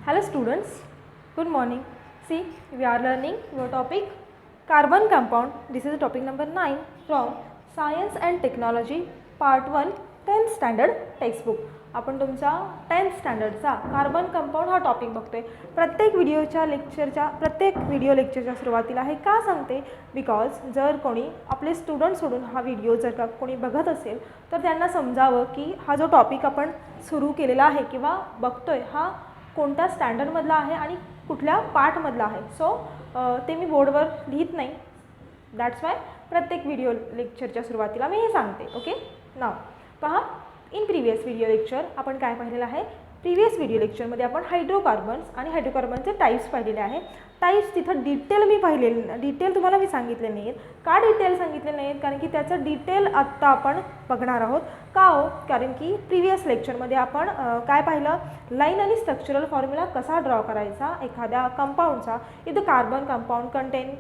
Hello students, good morning. See, we are learning your topic carbon compound. This is topic number 9 from Science and Technology part 1 10th standard textbook. आपण तुमचा 10th स्टँडर्डचा carbon compound हा topic बघतोय. प्रत्येक video लेक्चरच्या सुरुवातीला हे का सांगते, बिकॉज जर कोणी आपले स्टुडंट सोडून हा व्हिडिओ जर का कोणी बघत असेल तर त्यांना समजावं की हा जो टॉपिक आपण सुरू केलेला आहे किंवा बघतोय हा कोणत्या स्टँडर्डमधला आहे आणि कुठल्या पार्टमधला आहे. सो ते मी बोर्डवर लिहित नाही, दॅट्स वाय प्रत्येक व्हिडिओ लेक्चरच्या सुरुवातीला मी हे सांगते. ओके, नाव पहा, इन प्रिवियस व्हिडिओ लेक्चर आपण काय पाहिलेलं आहे. प्रिवियस व्हिडिओ लेक्चरमध्ये आपण हायड्रोकार्बन्स आणि हायड्रोकार्बनचे टाईप्स पाहिलेले आहे. टाईप्स तिथं डिटेल तुम्हाला मी सांगितले नाही आहेत. का डिटेल सांगितले नाही आहेत, कारण की त्याचं डिटेल आत्ता आपण बघणार आहोत. का हो, कारण की प्रिवियस लेक्चरमध्ये आपण काय पाहिलं, लाईन आणि स्ट्रक्चरल फॉर्म्युला कसा ड्रॉ करायचा एखाद्या कंपाऊंडचा. If the carbon compound contain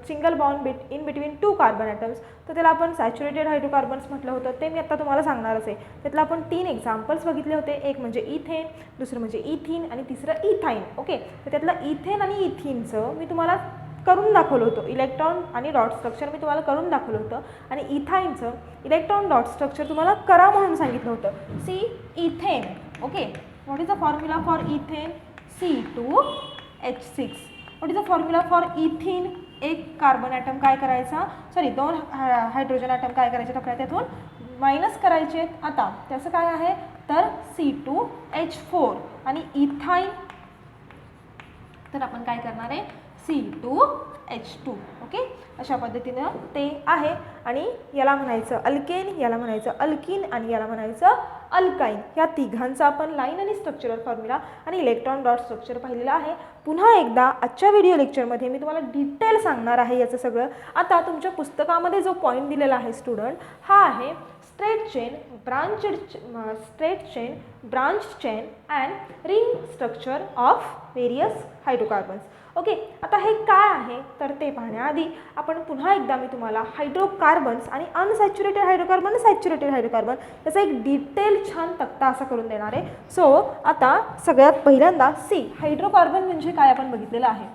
single bond in between two carbon atoms, तर त्याला आपण सॅच्युरेटेड हायड्रोकार्बन्स म्हटलं होतं. ते मी आता तुम्हाला सांगणारच आहे. त्यातलं आपण 3 एक्झाम्पल्स बघितले होते. एक म्हणजे इथेन, दुसरं म्हणजे इथिन आणि तिसरं इथाईन. ओके, तर त्यातलं इथेन आणि इथिनचं मी तुम्हाला करून दाखवलं होतं. इलेक्ट्रॉन आणि डॉट स्ट्रक्चर मी तुम्हाला करून दाखवलं होतं आणि इथाईनचं इलेक्ट्रॉन डॉट स्ट्रक्चर तुम्हाला करा म्हणून सांगितलं होतं. See ethane. Okay, what is the formula for ethane? C2H6. What is the formula for ethyne? एक कार्बन ॲटम काय करायचा, सॉरी 2 हायड्रोजन ॲटम काय करायचे, टाकल्या त्यातून मायनस करायचे. आता त्याचं काय आहे तर C2H4 आणि इथाईन, तर आपण काय करणार आहे C2H2. ओके, अशा पद्धतीनं ते आहे. आणि याला म्हणायचं अल्केन, याला म्हणायचं अल्किन आणि याला म्हणायचं अल्काईन. या तिघांचा आपण लाईन आणि स्ट्रक्चरल फॉर्म्युला आणि इलेक्ट्रॉन डॉट स्ट्रक्चर पाहिलेलं आहे. पुन्हा एकदा आजच्या व्हिडिओ लेक्चरमध्ये मी तुम्हाला डिटेल सांगणार आहे याचं सगळं. आता तुमच्या पुस्तकामध्ये जो पॉईंट दिलेला आहे स्टुडंट, हा आहे straight chain, branch chain and ring structure of various hydrocarbons. Okay, आता हे काय आहे तर ते पाहण्याआधी आपण पुन्हा एकदा मी तुम्हाला हायड्रोकार्बन्स आणि अनसॅच्युरेटेड हायड्रोकार्बन आणि सॅच्युरेटेड हायड्रोकार्बन याचा एक डिटेल छान तक्ता असा करून देणार आहे. सो आता सगळ्यात पहिल्यांदा हायड्रोकार्बन म्हणजे काय आपण बघितलेलं आहे.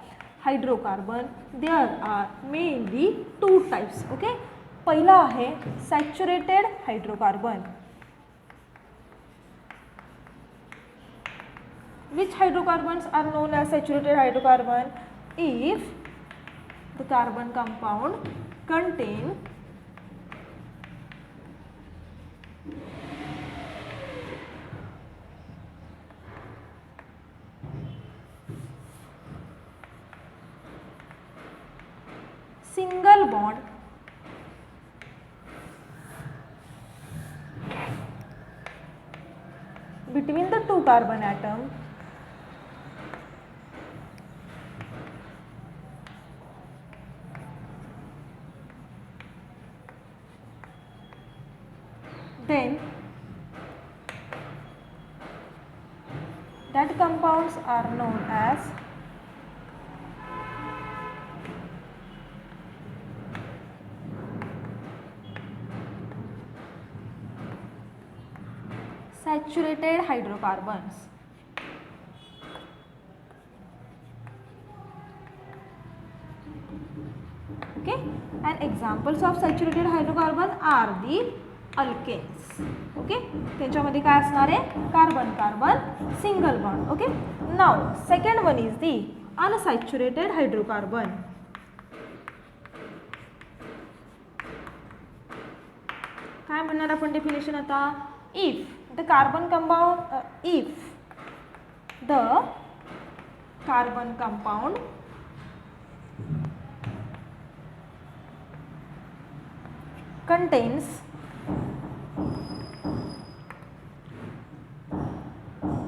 Hydrocarbon there are mainly 2 types. Okay, पहिला आहे saturated hydrocarbon. Which hydrocarbons are known as saturated hydrocarbon? If the carbon compound contain single bond between the 2 carbon atoms, then that compounds are known as saturated hydrocarbons. Okay, and examples of saturated hydrocarbon are the alkanes. Okay, त्यांच्यामध्ये काय असणार आहे, carbon carbon single bond. Okay, नाव second one is the unsaturated hydrocarbon. काय म्हणणार आपण definition आता, if the carbon compound contains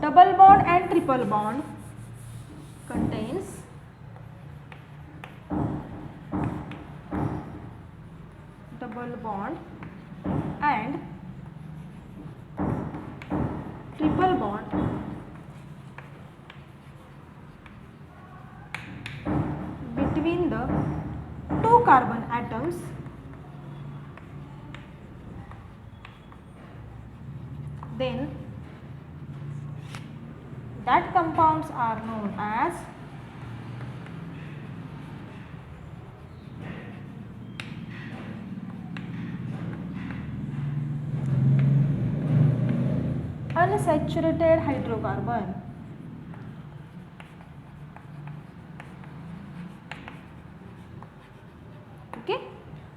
double bond and triple bond, contains double bond and triple bond between the 2 carbon atoms, then That compounds are known as unsaturated hydrocarbon. Okay,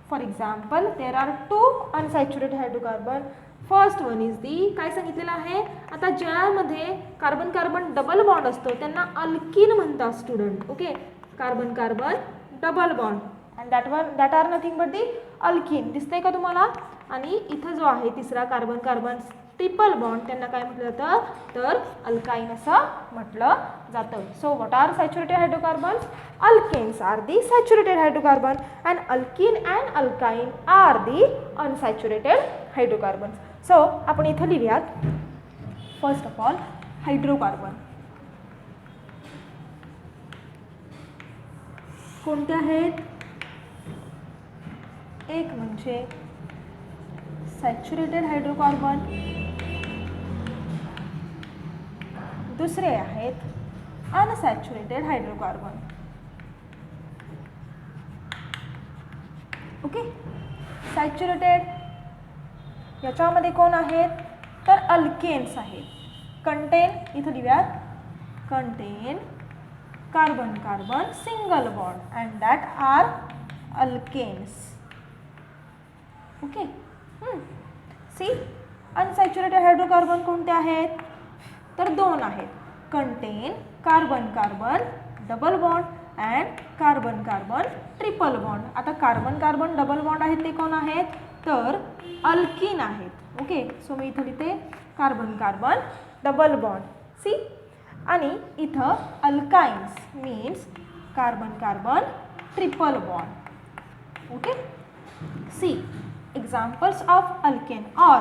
for example there are two unsaturated hydrocarbon. First one is दी, काय सांगितलेलं आहे, आता ज्यामध्ये carbon carbon double bond असतो त्यांना alkene म्हणतात student. Okay, carbon carbon double bond and that are nothing but the alkene. दिसतंय का तुम्हाला? आणि इथं जो आहे तिसरा कार्बन कार्बन ट्रिपल बॉन्ड त्यांना काय म्हटलं जातं, तर अल्काइन असं म्हटलं जातं. So what are saturated hydrocarbons? Alkanes are the saturated hydrocarbon and alkene and alkyne are the unsaturated hydrocarbons. So आपण इथं लिहूयात. फर्स्ट ऑफ ऑल हायड्रोकार्बन कोणते आहेत? एक म्हणजे सॅच्युरेटेड हायड्रोकार्बन, दुसरे आहेत अनसॅच्युरेटेड हायड्रोकार्बन. ओके, सॅच्युरेटेड याच्यामध्ये कोण आहेत, तर अल्केन्स आहेत. कंटेन इथं लिहूयात, contain carbon carbon single bond and that are alkanes. Okay, see unsaturated hydrocarbon कोणते आहेत, तर दोन आहेत. Contain carbon carbon double bond and carbon carbon triple bond. आता कार्बन कार्बन डबल बॉन्ड आहेत ते कोण आहेत, तर अल्किन आहेत. ओके, सो मी इथं लिहिते carbon carbon double bond. See, आणि इथं alkynes means carbon carbon triple bond. Okay, see examples of alkane or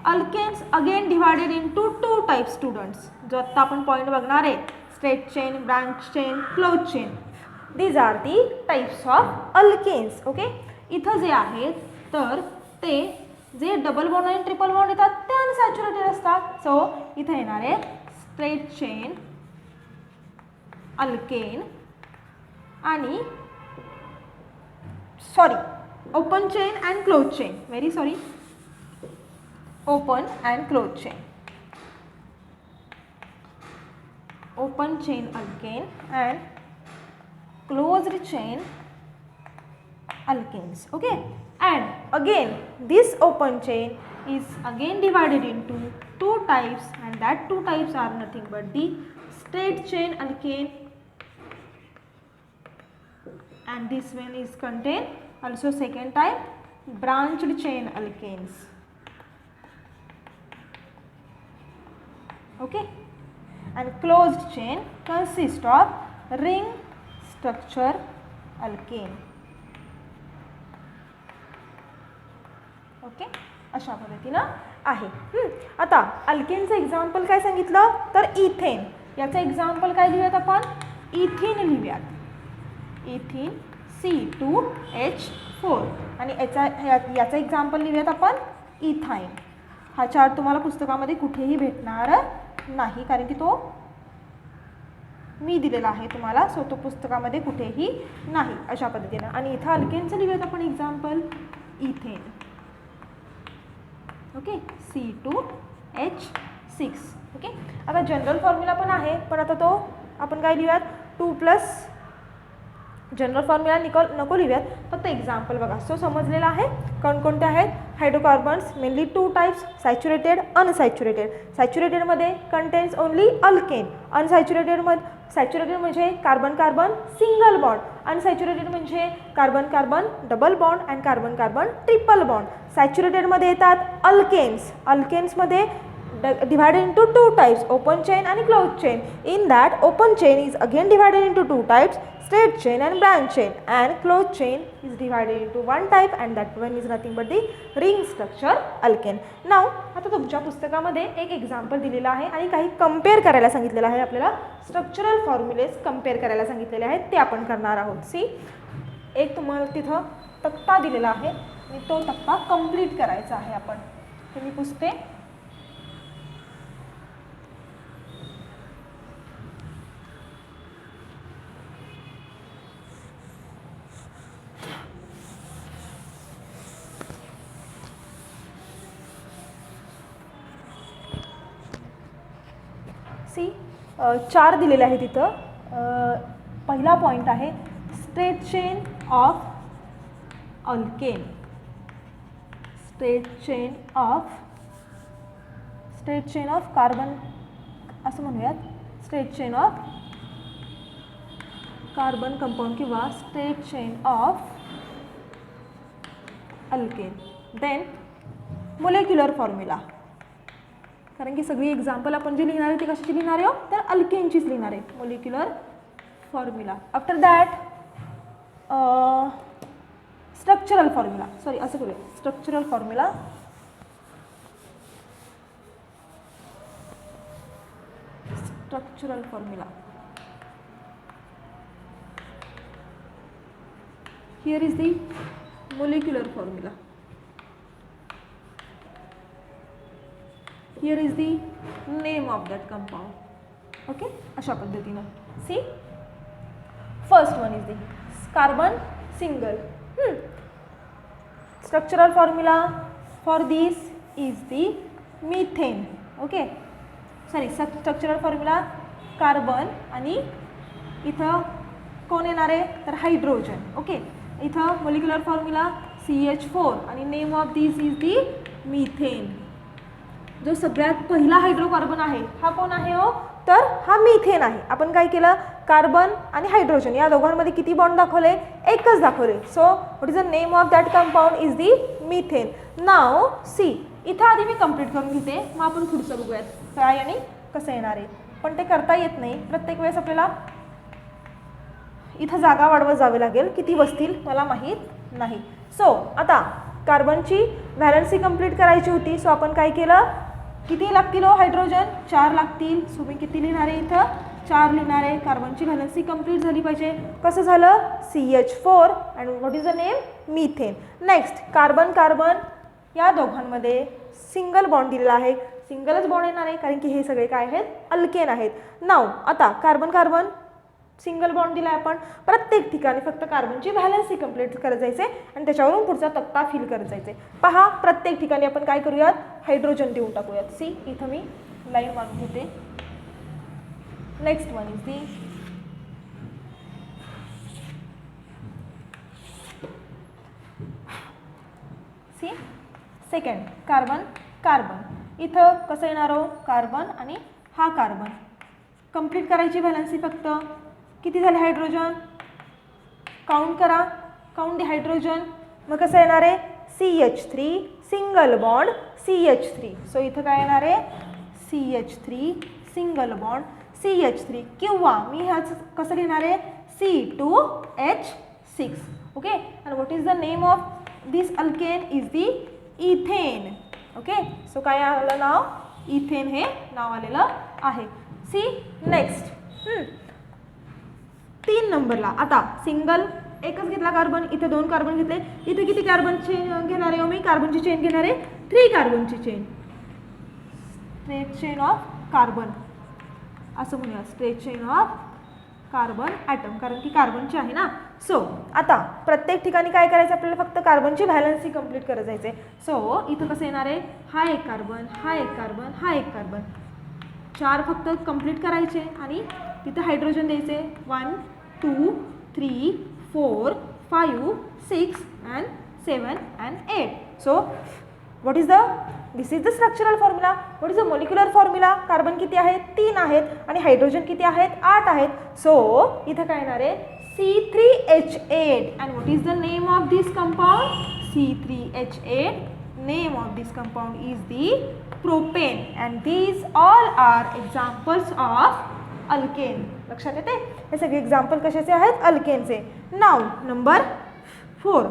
alkanes again divided into two types students. जो आता आपण पॉइंट बघणार आहे, straight chain, branch chain, close chain. these are the types of alkanes. Okay, इथं जे आहेत तर ते जे डबल बॉन्ड आणि ट्रिपल बॉन्ड येतात ते अनसॅच्युरेटेड असतात. सो इथं येणार आहे स्ट्रेट चेन अल्केन आणि sorry open chain and closed chain, very sorry, open and closed chain. Open chain alkane and closed chain alkanes. Okay, and again this open chain is again divided into two types and that two types are nothing but the straight chain alkane and this one is contain also second type branched chain alkanes. Okay, and closed chain consists of ring structure alkane. Okay, अशा पद्धतीनं आहे. आता अल्केनचं example काय सांगितलं, तर ethane. याचं example काय लिहूयात आपण, इथिन लिहूयात. इथिन C2H4 आणि याचं एक्झाम्पल लिहूयात आपण इथाईन. हा चार्ट तुम्हाला पुस्तकामध्ये कुठेही भेटणार नाही कारण की तो मी दिलेला आहे तुम्हाला, सो तो पुस्तकामध्ये कुठेही नाही अशा पद्धतीनं. आणि इथं अल्केनचं लिहूयात आपण example ethane. Okay, C2H6. Okay, आता जनरल फॉर्म्युला पण आहे पण आता तो आपण काय लिहूयात 2+ जनरल फॉर्म्युला नको लिहूयात, फक्त एक्झाम्पल बघा. सो समजलेलं आहे कोणकोणते आहेत hydrocarbons. Mainly two types, saturated unsaturated. सॅच्युरेटेडमध्ये कंटेन्स ओनली अल्केन. सॅच्युरेटेड म्हणजे carbon carbon single bond. Unsaturated म्हणजे carbon carbon double bond and carbon carbon triple bond. सॅच्युरेटेडमध्ये येतात अल्केन्स. अल्केन्समध्ये divided into two types, open chain and closed chain. In that open chain is again divided into two types, straight chain and branch chain, and closed chain is divided into one type and that one is nothing but the ring structure alkane. Now आता तुमच्या पुस्तकामध्ये एक example दिलेलं आहे आणि काही compare करायला सांगितलेलं आहे. आपल्याला स्ट्रक्चरल फॉर्म्युलेज कंपेअर करायला सांगितलेले आहेत ते आपण करणार आहोत. सी, एक तुम्हाला तिथं तक्ता दिलेला आहे आणि तो तक्ता कंप्लीट करायचा आहे आपण. तुम्ही पुसते सी 4 दिलेले आहे तिथं. पहिला पॉईंट आहे straight chain of alkane. Straight chain of carbon असं म्हणूयात. Straight chain of carbon compound किंवा straight chain of alkane. Then molecular formula, कारण की सगळी एक्झाम्पल आपण जी लिहिणार आहे ती कशाची लिहिणार आहे तर अल्केनचीच लिहिणार आहे. Molecular formula. After that structural formula. Sorry असं करूया. Structural formula. Structural formula. Here is the molecular formula. Here is the name of that compound. Okay, अशा पद्धतीनं. See, first one is the carbon single. Structural formula for this is the methane. Okay, sorry, structural formula carbon आणि इथं कोण येणार आहे तर hydrogen. Okay, इथं molecular formula CH4 आणि name of this is the methane. जो सगळ्यात पहिला हायड्रोकार्बन आहे हा कोण आहे हो तर हा मिथेन आहे. आपण काय केलं कार्बन आणि हायड्रोजन या दोघांमध्ये किती बॉन्ड दाखवले एकच दाखवले. So what is the name of that compound is the methane. नाव सी इथं आधी मी कंप्लीट करून घेते मग आपण पुढचं बघूयात काय आणि कसं येणार आहे. पण ते करता येत नाही. प्रत्येक वेळेस आपल्याला इथं जागा वाढवत जावे लागेल. किती बसतील मला माहीत नाही. सो आता कार्बनची व्हॅलन्सी कंप्लीट करायची होती. सो आपण काय केलं किती लागतील हो हायड्रोजन 4 लागतील. सो मी किती लिहिणार आहे इथं 4 लिहिणार आहे. कार्बनची व्हॅलन्सी कंप्लीट झाली पाहिजे. कसं झालं CH4 and what is the name methane. Next carbon carbon या दोघांमध्ये सिंगल बॉन्ड दिलेला आहे. सिंगलच बॉन्ड येणार आहे कारण की हे सगळे काय आहेत अल्केन आहेत. नाव आता कार्बन कार्बन सिंगल बॉन्ड दिला आहे. आपण प्रत्येक ठिकाणी फक्त कार्बनची व्हॅलन्सी कंप्लीट करत जायचे आणि त्याच्यावरून पुढचा तक्ता फिल करत जायचे. पहा प्रत्येक ठिकाणी आपण काय करूयात हायड्रोजन देऊन टाकूयात. सी इथं मी लाईन मारून घेते. Next one is the see second carbon carbon. इथं कसं येणार हो कार्बन आणि हा कार्बन कंप्लीट करायची व्हॅलन्सी फक्त किती झाले हायड्रोजन काउंट करा. काउंट दी हायड्रोजन. मग कसं येणार आहे CH3 single bond CH3. So इथं काय येणार आहे CH3 सिंगल बॉन्ड CH3 किंवा मी ह्याच कसं लिहिणार आहे C2H6. Okay, and what is the name of this alkane is the ethane. Okay, so काय आलं नाव इथेन हे नाव आलेलं आहे. सी नेक्स्ट 3 नंबरला आता सिंगल एकच घेतला कार्बन. इथे 2 कार्बन घेतले. इथे किती कार्बन चेन घेणार आहे मी कार्बनची चेन घेणार आहे 3 कार्बनची chain. Straight chain of carbon असं म्हणूया. Straight chain of carbon atom कारण की कार्बनची आहे ना. सो आता प्रत्येक ठिकाणी काय करायचं आपल्याला फक्त कार्बनची व्हॅलन्सी कंप्लीट करत जायचे. सो इथं कसं येणार आहे हा एक कार्बन हा एक कार्बन हा एक कार्बन 4 फक्त कंप्लीट करायचे आणि तिथं हायड्रोजन द्यायचे 1 2 3 4 5 6 and 7 and 8. So what is the this is the structural formula. What is the molecular formula. Carbon किती आहेत 3 आहेत आणि हायड्रोजन किती आहेत 8 आहेत. सो इथं काय येणार आहे C3H8 and what is the name of this compound C3H8. Name of this compound is the propane and these all are examples of alkane. लक्षात येते हे सगळे एक्झाम्पल कशाचे आहेत अल्केनचे. नाव नंबर 4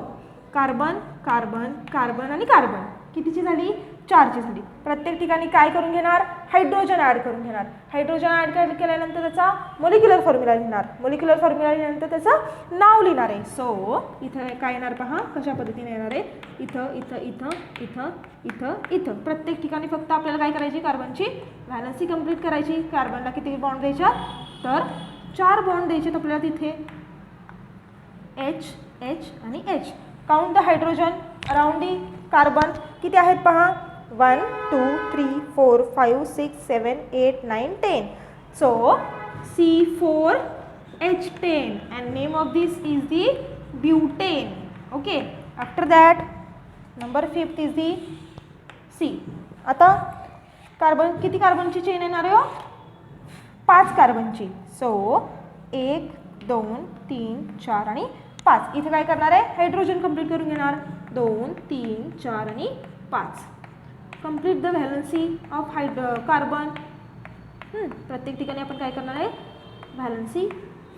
कार्बन कार्बन कार्बन आणि कार्बन कितीची झाली 4ची झाली. प्रत्येक ठिकाणी काय करून घेणार हायड्रोजन ॲड करून घेणार. हायड्रोजन ॲड केल्यानंतर त्याचा मोलिक्युलर फॉर्म्युला लिहिणार. मोलिक्युलर फॉर्म्युला लिहिल्यानंतर त्याचं नाव लिहिणार आहे. सो इथं काय येणार पहा कशा पद्धतीने येणार आहे इथं इथं इथं इथं इथं इथं प्रत्येक ठिकाणी फक्त आपल्याला काय करायची कार्बनची व्हॅलन्सी कंप्लीट करायची. कार्बनला किती बॉन्ड द्यायच्या तर 4 बॉन्ड द्यायचे आपल्याला तिथे H H आणि H. Count the hydrogen around the carbon किती आहेत पहा 1 2 3 4 5 6 7 8 9 10. So C4H10 and name of this is the butane. Okay, after that number 5th is the C. आता कार्बन किती कार्बनची चेन येणार आहे हो? 5 कार्बनची. सो 1 2 3 4 आणि 5. इथे काय करणार आहे? हायड्रोजन कंप्लीट करून घेणार. 2 3 4 आणि 5. Complete the valency of carbon. प्रत्येक ठिकाणी आपण काय करणार आहे? व्हॅलन्सी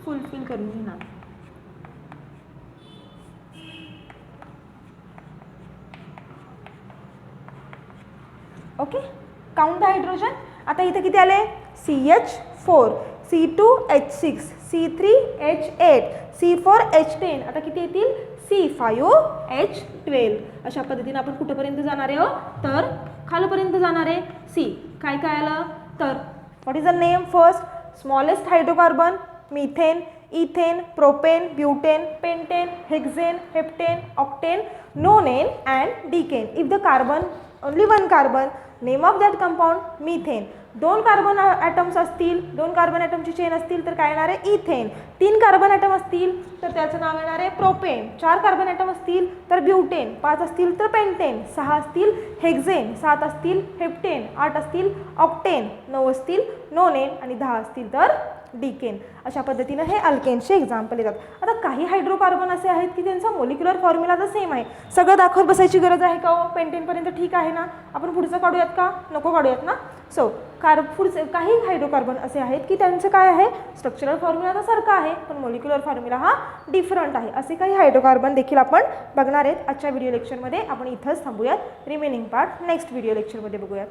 फुलफिल करून घेणार. Okay, count the hydrogen. आता इथे किती आले? CH4, C2H6, C3H8, C4H10. आता किती येतील? C5H12. अशा पद्धतीने आपण कुठपर्यंत जाणार आहे हो? तर खालपर्यंत जाणार आहे. सी काय काय आलं? तर what is the name first? Smallest hydrocarbon, methane, ethane, propane, butane, pentane, hexane, heptane, octane, nonane and decane. If the carbon only one carbon, name of that compound methane. 2 carbon atoms असतील, 2 carbon ॲटमची chain असतील तर काय येणार आहे? Ethane. 3 carbon item असतील तर त्याचं नाव येणार आहे प्रोपेन. 4 कार्बन ॲटम असतील तर ब्यूटेन, 5 असतील तर पेंटेन, 6 असतील हेक्सेन, 7 असतील हेप्टेन, 8 असतील ऑक्टेन, 9 असतील नोनेन आणि 10 असतील तर डिकेन. अशा पद्धतीने हे अल्केनचे एक्झाम्पल येतात. आता काही हायड्रोकार्बन असे आहेत की त्यांचा मोलिक्युलर फॉर्म्युला तर सेम आहे. सगळं दाखवत बसायची गरज आहे का हो? पेंटेनपर्यंत ठीक आहे ना? आपण पुढचं काढूयात का? नको काढूयात ना? सो पुढचे काही हायड्रोकार्बन असे आहेत की त्यांचं काय आहे? स्ट्रक्चरल फॉर्म्युला तर सारखा आहे पण मोलिक्युलर फॉर्म्युला हा डिफरंट आहे. असे काही हायड्रोकार्बन देखील आपण बघणार आहेत आजच्या व्हिडिओ लेक्चरमध्ये. आपण इथंच थांबूयात. रिमेनिंग पार्ट नेक्स्ट व्हिडिओ लेक्चरमध्ये बघूयात.